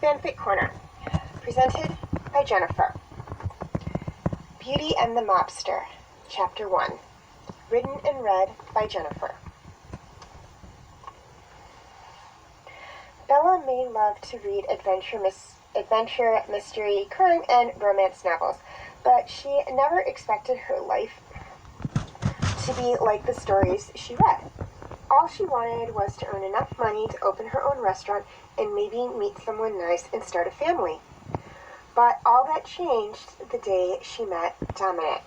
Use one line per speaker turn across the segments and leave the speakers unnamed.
Fanfic Corner, presented by Jennifer. Beauty and the Mobster, Chapter 1, written and read by Jennifer. Bella may love to read adventure, mystery, crime, and romance novels, but she never expected her life to be like the stories she read. All she wanted was to earn enough money to open her own restaurant and maybe meet someone nice and start a family. But all that changed the day she met Dominic.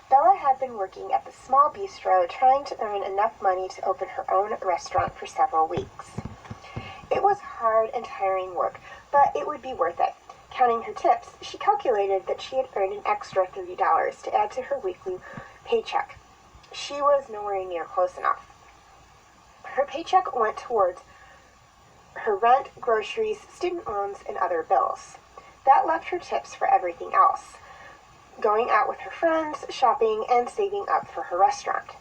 Bella had been working at the small bistro trying to earn enough money to open her own restaurant for several weeks. It was hard and tiring work, but it would be worth it. Counting her tips, she calculated that she had earned an extra $30 to add to her weekly paycheck. She was nowhere near close enough. Her paycheck went towards her rent, groceries, student loans, and other bills. That left her tips for everything else: going out with her friends, shopping, and saving up for her restaurant.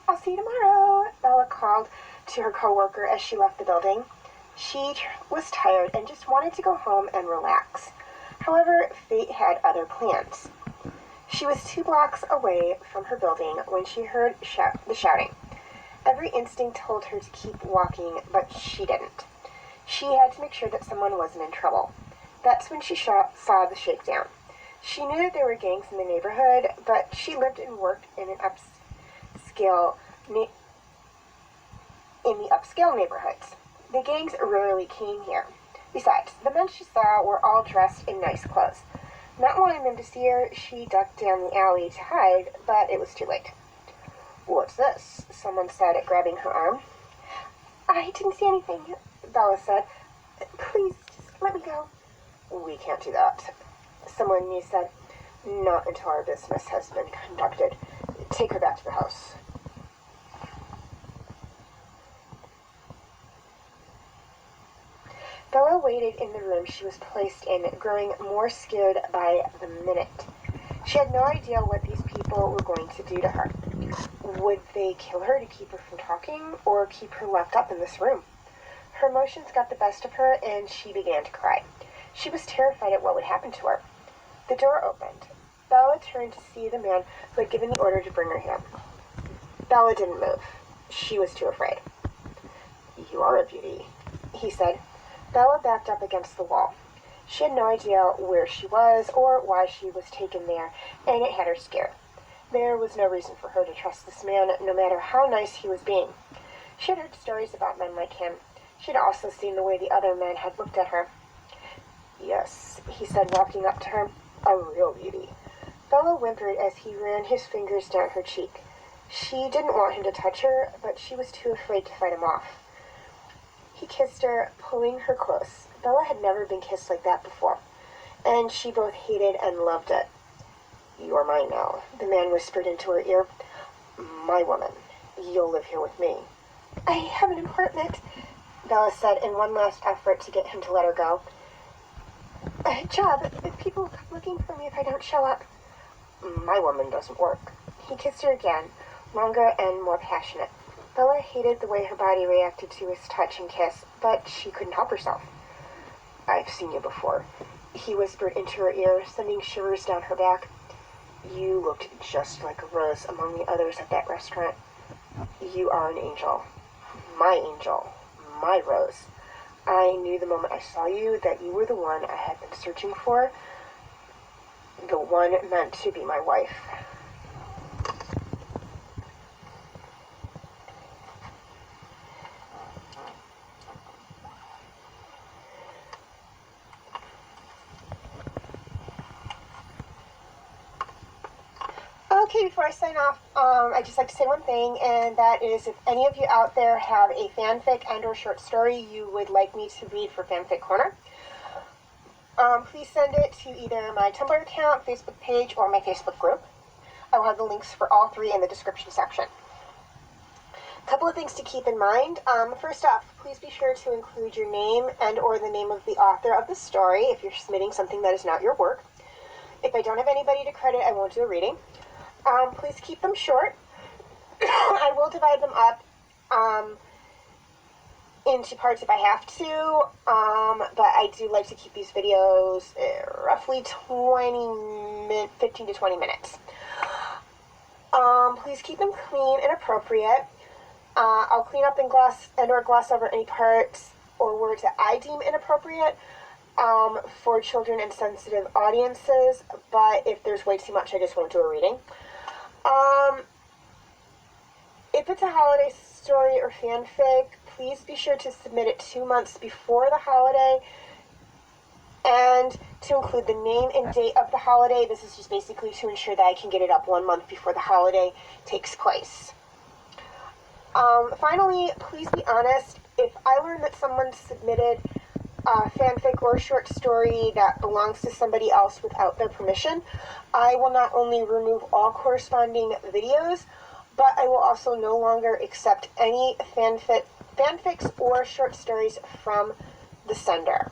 "I'll see you tomorrow," Bella called to her coworker as she left the building. She was tired and just wanted to go home and relax. However, fate had other plans. She was 2 blocks away from her building when she heard the shouting. Every instinct told her to keep walking, but she didn't. She had to make sure that someone wasn't in trouble. That's when she saw the shakedown. She knew that there were gangs in the neighborhood, but she lived and worked in the upscale neighborhoods. The gangs rarely came here. Besides, the men she saw were all dressed in nice clothes. Not wanting them to see her, she ducked down the alley to hide, but it was too late. "What's this?" someone said, grabbing her arm. "I didn't see anything," Bella said. "Please, just let me go." "We can't do that," someone new said. "Not until our business has been conducted. Take her back to the house." Bella waited in the room she was placed in, growing more scared by the minute. She had no idea what these people were going to do to her. Would they kill her to keep her from talking, or keep her locked up in this room? Her emotions got the best of her, and she began to cry. She was terrified at what would happen to her. The door opened. Bella turned to see the man who had given the order to bring her here. Bella didn't move. She was too afraid. "You are a beauty," he said. Bella backed up against the wall. She had no idea where she was or why she was taken there, and it had her scared. There was no reason for her to trust this man, no matter how nice he was being. She had heard stories about men like him. She had also seen the way the other men had looked at her. "Yes," he said, walking up to her. "A real beauty." Bella whimpered as he ran his fingers down her cheek. She didn't want him to touch her, but she was too afraid to fight him off. He kissed her, pulling her close. Bella had never been kissed like that before, and she both hated and loved it. "You're mine now," the man whispered into her ear. "My woman. You'll live here with me." "I have an apartment," Bella said in one last effort to get him to let her go. "A job. If people come looking for me if I don't show up." "My woman doesn't work." He kissed her again, longer and more passionate. Bella hated the way her body reacted to his touch and kiss, but she couldn't help herself. "I've seen you before," he whispered into her ear, sending shivers down her back. "You looked just like a rose among the others at that restaurant. You are an angel. My rose. I knew the moment I saw you that you were the one I had been searching for, the one meant to be my wife." Okay, before I sign off, I'd just like to say one thing, and that is if any of you out there have a fanfic and or short story you would like me to read for Fanfic Corner, please send it to either my Tumblr account, Facebook page, or my Facebook group. I will have the links for all 3 in the description section. A couple of things to keep in mind. First off, please be sure to include your name and or the name of the author of the story if you're submitting something that is not your work. If I don't have anybody to credit, I won't do a reading. Please keep them short. I will divide them up into parts if I have to, but I do like to keep these videos roughly 15 to 20 minutes. Please keep them clean and appropriate. I'll clean up and or gloss over any parts or words that I deem inappropriate for children and sensitive audiences, but if there's way too much, I just won't do a reading. If it's a holiday story or fanfic, please be sure to submit it 2 months before the holiday and to include the name and date of the holiday. This is just basically to ensure that I can get it up 1 month before the holiday takes place. Finally, please be honest. If I learn that someone submitted a fanfic or a short story that belongs to somebody else without their permission, I will not only remove all corresponding videos, but I will also no longer accept any fanfics or short stories from the sender.